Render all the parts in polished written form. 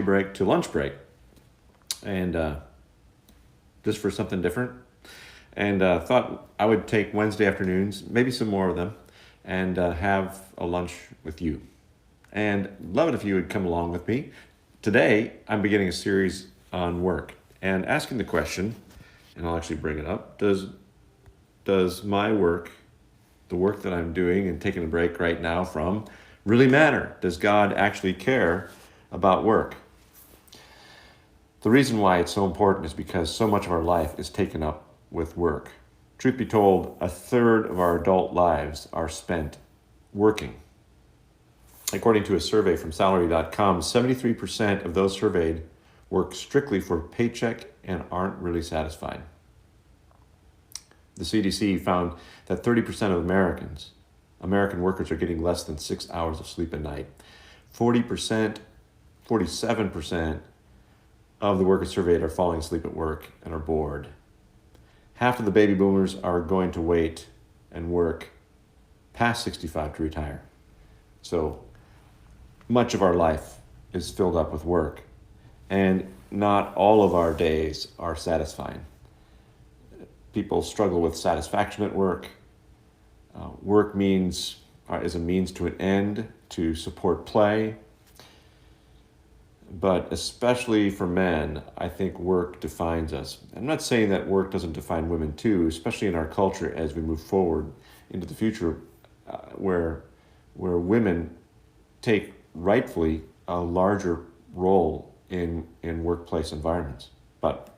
break to lunch break, and just for something different. And thought I would take Wednesday afternoons, maybe some more of them, and have a lunch with you. And love it if you would come along with me. Today, I'm beginning a series on work and asking the question, and I'll actually bring it up. Does my work, the work that I'm doing and taking a break right now from, really matter? Does God actually care about work? The reason why it's so important is because so much of our life is taken up with work. Truth be told, a third of our adult lives are spent working. According to a survey from salary.com, 73% of those surveyed work strictly for a paycheck and aren't really satisfied. The CDC found that 30% of American workers are getting less than 6 hours of sleep a night. 40%, 47% of the workers surveyed are falling asleep at work and are bored. Half of the baby boomers are going to wait and work past 65 to retire. So much of our life is filled up with work, and not all of our days are satisfying. People struggle with satisfaction at work. Work is a means to an end to support play. But especially for men, I think work defines us. I'm not saying that work doesn't define women too, especially in our culture as we move forward into the future, where women take rightfully a larger role in workplace environments. But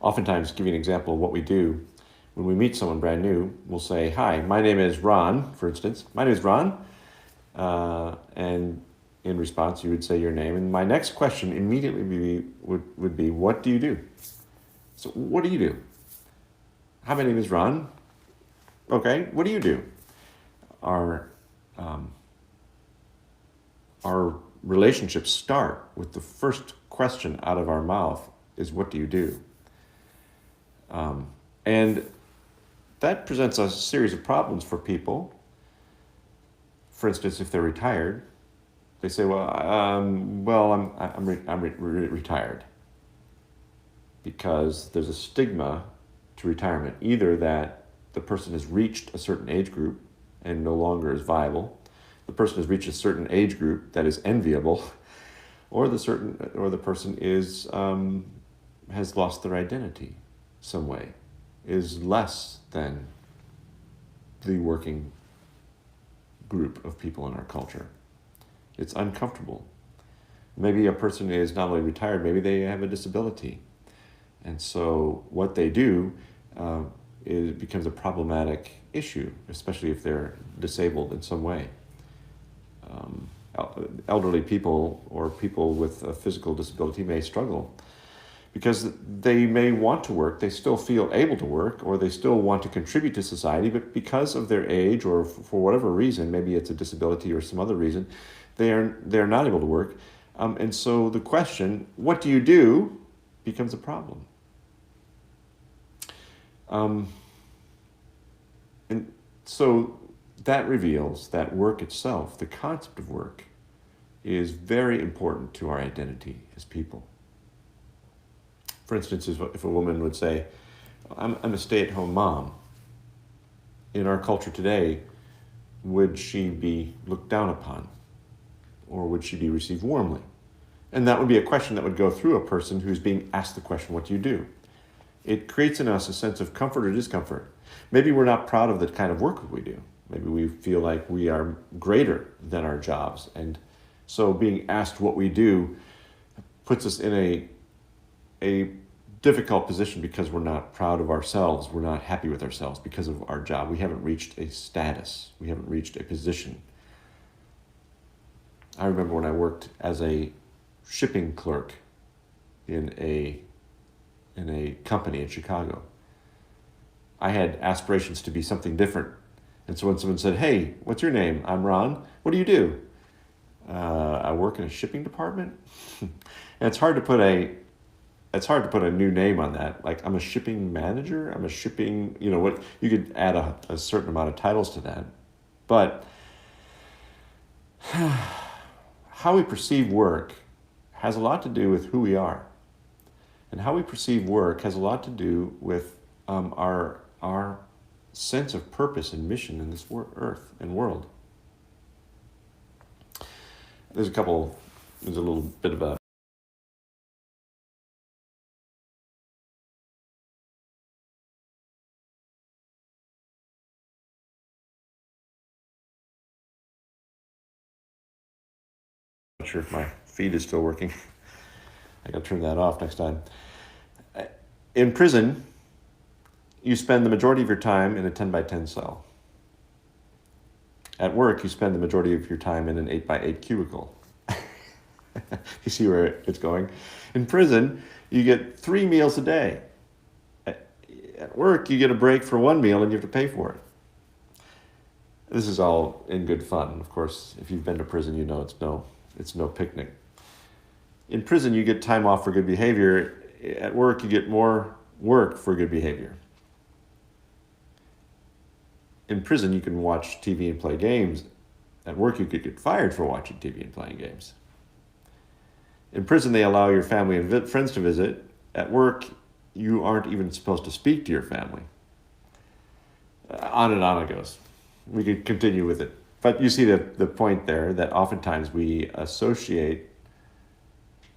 oftentimes, give you an example of what we do. When we meet someone brand new, we'll say, "Hi, my name is Ron," for instance. "My name is Ron," and in response, you would say your name. And my next question immediately would be, "What do you do?" So, what do you do? "Hi, my name is Ron." "Okay, what do you do?" Our relationships start with the first question out of our mouth is, "What do you do?" And that presents a series of problems for people. For instance, if they're retired, they say, I'm retired, because there's a stigma to retirement. Either that the person has reached a certain age group and no longer is viable, the person has reached a certain age group that is enviable, or the person has lost their identity some way, is less than the working group of people in our culture. It's uncomfortable. Maybe a person is not only retired, maybe they have a disability. And so what they do becomes a problematic issue, especially if they're disabled in some way. Elderly people or people with a physical disability may struggle because they may want to work, they still feel able to work, or they still want to contribute to society, but because of their age or for whatever reason, maybe it's a disability or some other reason, they're not able to work. And so the question, "What do you do?" becomes a problem. And so that reveals that work itself, the concept of work, is very important to our identity as people. For instance, if a woman would say, I'm a stay-at-home mom, in our culture today, would she be looked down upon? Or would she be received warmly? And that would be a question that would go through a person who's being asked the question, "What do you do?" It creates in us a sense of comfort or discomfort. Maybe we're not proud of the kind of work we do. Maybe we feel like we are greater than our jobs. And so being asked what we do puts us in a difficult position because we're not proud of ourselves. We're not happy with ourselves because of our job. We haven't reached a status. We haven't reached a position. I remember when I worked as a shipping clerk in a company in Chicago. I had aspirations to be something different. And so when someone said, "Hey, what's your name?" "I'm Ron." "What do you do?" "I work in a shipping department." And it's hard to put a new name on that. Like, I'm a shipping manager. I'm a shipping, what you could add a certain amount of titles to that. But how we perceive work has a lot to do with who we are. And how we perceive work has a lot to do with our sense of purpose and mission in this earth and world. There's a little bit of a not sure if my feed is still working. I gotta turn that off next time. In prison, you spend the majority of your time in a 10 by 10 cell. At work, you spend the majority of your time in an 8 by 8 cubicle. You see where it's going? In prison, you get 3 meals a day. At work, you get a break for 1 meal and you have to pay for it. This is all in good fun. Of course, if you've been to prison, you know it's no picnic. In prison, you get time off for good behavior. At work, you get more work for good behavior. In prison, you can watch TV and play games. At work, you could get fired for watching TV and playing games. In prison, they allow your family and friends to visit. At work, you aren't even supposed to speak to your family. On and on it goes. We could continue with it. But you see the point there that oftentimes we associate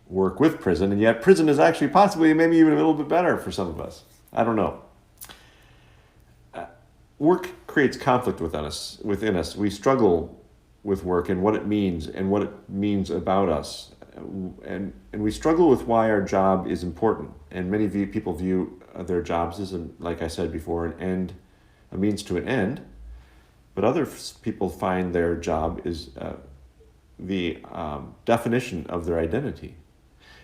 work with prison, and yet prison is actually possibly maybe even a little bit better for some of us. I don't know. Work creates conflict within us. We struggle with work and what it means about us. And we struggle with why our job is important. And many people view their jobs as, like I said before, a means to an end. But other people find their job is the definition of their identity.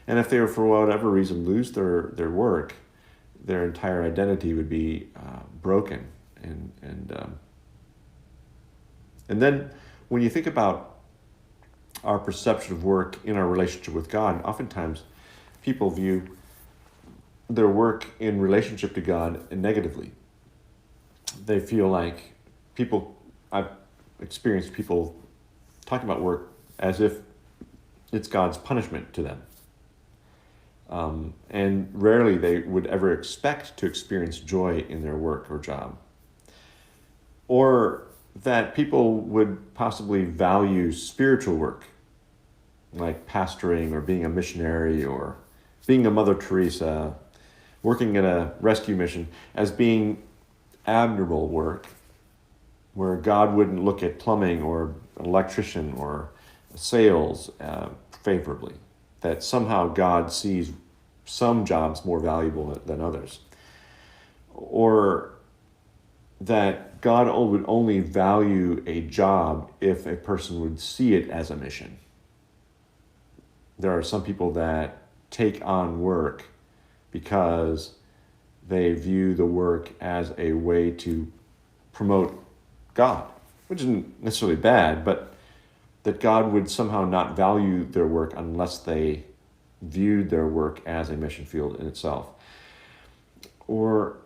And if they, for whatever reason, lose their work, their entire identity would be broken. And then when you think about our perception of work in our relationship with God, oftentimes people view their work in relationship to God negatively. They feel like I've experienced people talking about work as if it's God's punishment to them. And rarely they would ever expect to experience joy in their work or job. Or that people would possibly value spiritual work, like pastoring or being a missionary or being a Mother Teresa, working in a rescue mission, as being admirable work, where God wouldn't look at plumbing or an electrician or sales favorably, that somehow God sees some jobs more valuable than others. Or that God would only value a job if a person would see it as a mission. There are some people that take on work because they view the work as a way to promote God, which isn't necessarily bad, but that God would somehow not value their work unless they viewed their work as a mission field in itself. Or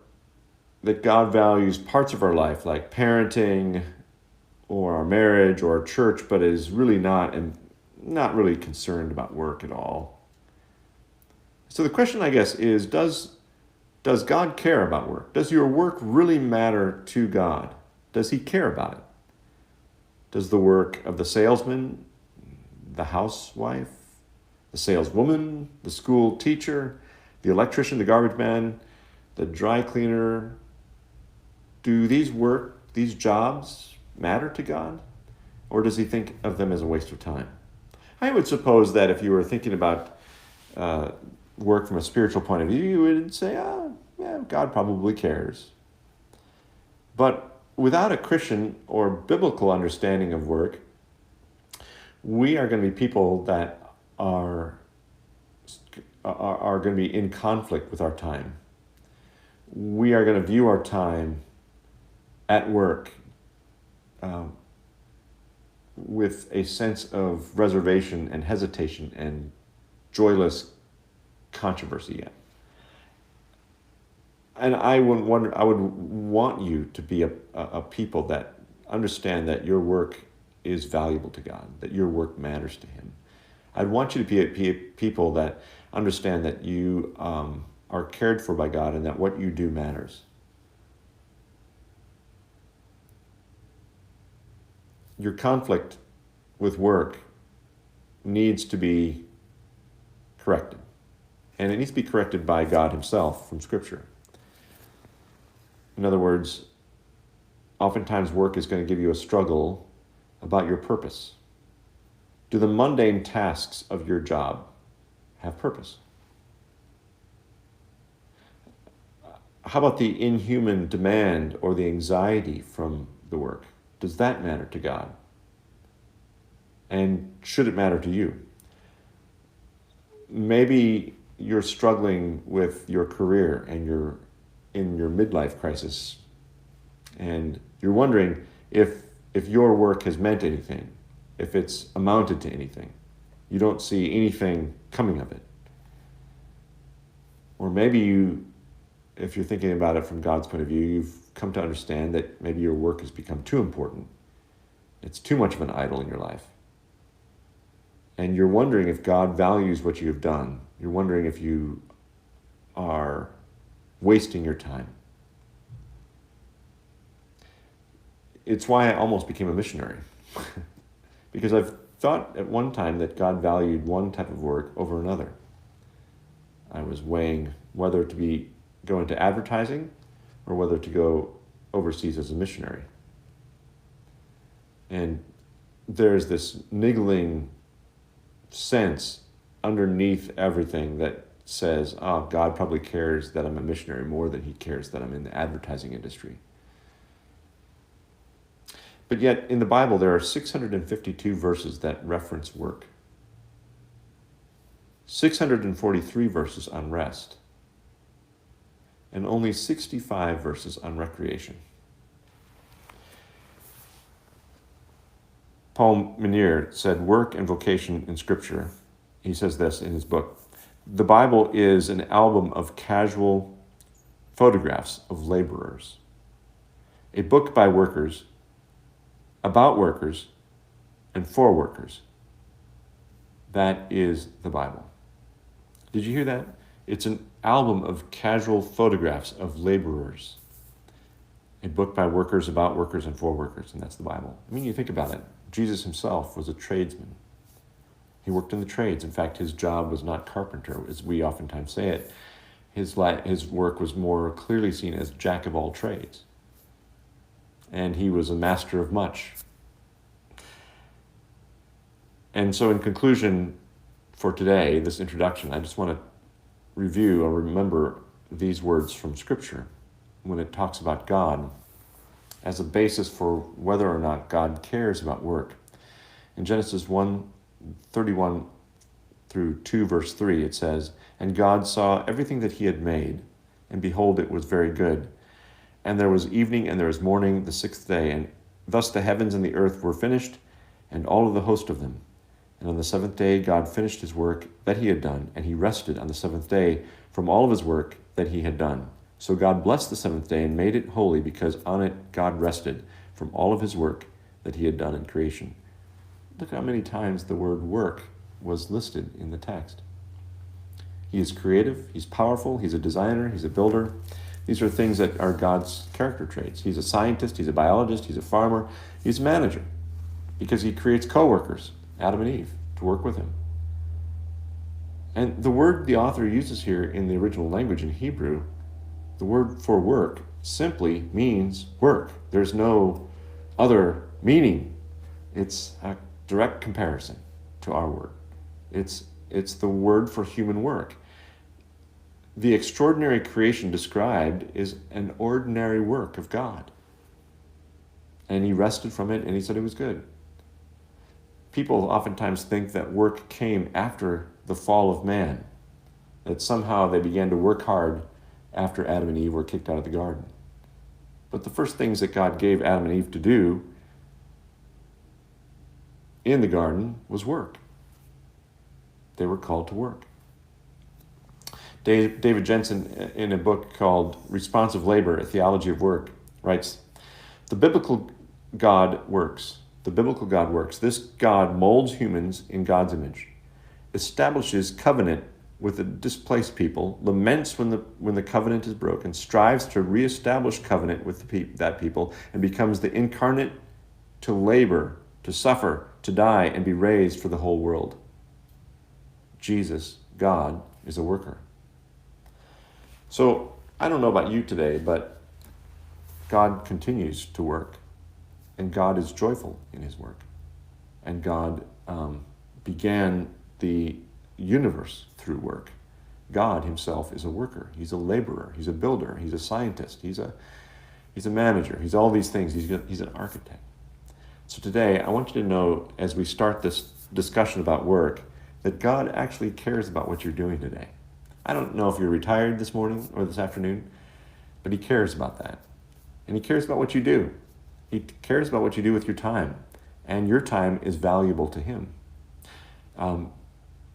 that God values parts of our life, like parenting or our marriage or our church, but is really not really concerned about work at all. So the question, I guess, is does God care about work? Does your work really matter to God? Does he care about it? Does the work of the salesman, the housewife, the saleswoman, the school teacher, the electrician, the garbage man, the dry cleaner, do these jobs matter to God? Or does he think of them as a waste of time? I would suppose that if you were thinking about work from a spiritual point of view, you would say, yeah, God probably cares. But without a Christian or biblical understanding of work, we are going to be people that are going to be in conflict with our time. We are going to view our time at work with a sense of reservation and hesitation and joyless controversy. And I would want you to be a people that understand that your work is valuable to God, that your work matters to him. I'd want you to be people that understand that you are cared for by God and that what you do matters. Your conflict with work needs to be corrected. And it needs to be corrected by God himself from Scripture. In other words, oftentimes work is going to give you a struggle about your purpose. Do the mundane tasks of your job have purpose? How about the inhuman demand or the anxiety from the work? Does that matter to God? And should it matter to you? Maybe you're struggling with your career and you're in your midlife crisis, and you're wondering if your work has meant anything, if it's amounted to anything. You don't see anything coming of it. Or maybe you, if you're thinking about it from God's point of view, you've come to understand that maybe your work has become too important. It's too much of an idol in your life. And you're wondering if God values what you have done. You're wondering if you are wasting your time. It's why I almost became a missionary. Because I've thought at one time that God valued one type of work over another. I was weighing whether to go into advertising or whether to go overseas as a missionary. And there's this niggling sense underneath everything that says, oh, God probably cares that I'm a missionary more than he cares that I'm in the advertising industry. But yet, in the Bible, there are 652 verses that reference work. 643 verses on rest. And only 65 verses on recreation. Paul Menier said, work and vocation in Scripture. He says this in his book. The Bible is an album of casual photographs of laborers. A book by workers, about workers, and for workers. That is the Bible. Did you hear that? It's an album of casual photographs of laborers. A book by workers, about workers, and for workers, and that's the Bible. I mean, you think about it. Jesus himself was a tradesman. He worked in the trades. In fact, his job was not carpenter, as we oftentimes say it. His work was more clearly seen as jack of all trades. And he was a master of much. And so in conclusion for today, this introduction, I just want to review or remember these words from Scripture when it talks about God as a basis for whether or not God cares about work. In Genesis 1:31 through 2 verse 3, it says, and God saw everything that he had made, and behold, it was very good. And there was evening and there was morning the sixth day, and thus the heavens and the earth were finished, and all of the host of them. And on the seventh day God finished his work that he had done, and he rested on the seventh day from all of his work that he had done. So God blessed the seventh day and made it holy, because on it God rested from all of his work that he had done in creation. Look how many times the word work was listed in the text. He is creative, he's powerful, he's a designer, he's a builder. These are things that are God's character traits. He's a scientist, he's a biologist, he's a farmer, he's a manager, because he creates co-workers, Adam and Eve, to work with him. And the word the author uses here in the original language in Hebrew, the word for work, simply means work. There's no other meaning. It's a direct comparison to our word. It's the word for human work. The extraordinary creation described is an ordinary work of God. And he rested from it, and he said it was good. People oftentimes think that work came after the fall of man, that somehow they began to work hard after Adam and Eve were kicked out of the garden. But the first things that God gave Adam and Eve to do in the garden was work. They were called to work. David Jensen, in a book called Responsive Labor, A Theology of Work, writes, the biblical God works. The biblical God works. This God molds humans in God's image. establishes covenant with the displaced people, laments when the covenant is broken, strives to reestablish covenant with that people, and becomes the incarnate to labor, to suffer, to die, and be raised for the whole world. Jesus, God, is a worker. So I don't know about you today, but God continues to work, and God is joyful in his work. And God began the universe through work. God himself is a worker. He's a laborer. He's a builder. He's a scientist. He's a manager. He's all these things. He's an architect. So today, I want you to know, as we start this discussion about work, that God actually cares about what you're doing today. I don't know if you're retired this morning or this afternoon, but he cares about that. And he cares about what you do. He cares about what you do with your time. And your time is valuable to him.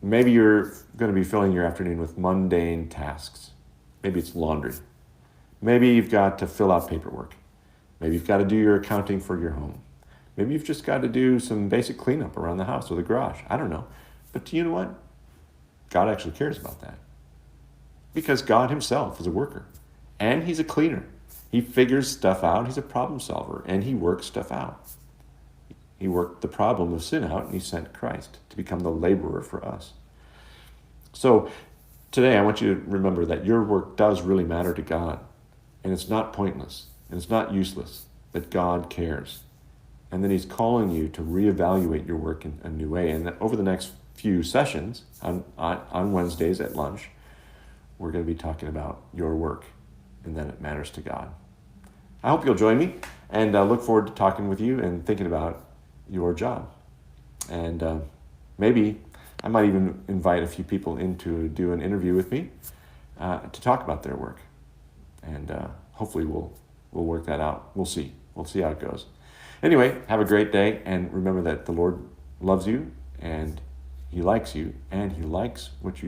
Maybe you're going to be filling your afternoon with mundane tasks. Maybe it's laundry. Maybe you've got to fill out paperwork. Maybe you've got to do your accounting for your home. Maybe you've just got to do some basic cleanup around the house or the garage. I don't know. But you know what? God actually cares about that. Because God himself is a worker. And he's a cleaner. He figures stuff out. He's a problem solver. And he works stuff out. He worked the problem of sin out, and he sent Christ to become the laborer for us. So today I want you to remember that your work does really matter to God. And it's not pointless. And it's not useless. That God cares. And then he's calling you to reevaluate your work in a new way. And that over the next few sessions, on Wednesdays at lunch, we're going to be talking about your work and that it matters to God. I hope you'll join me, and look forward to talking with you and thinking about your job. And maybe I might even invite a few people in to do an interview with me to talk about their work. And hopefully we'll work that out. We'll see. We'll see how it goes. Anyway, have a great day, and remember that the Lord loves you, and he likes you, and he likes what you do.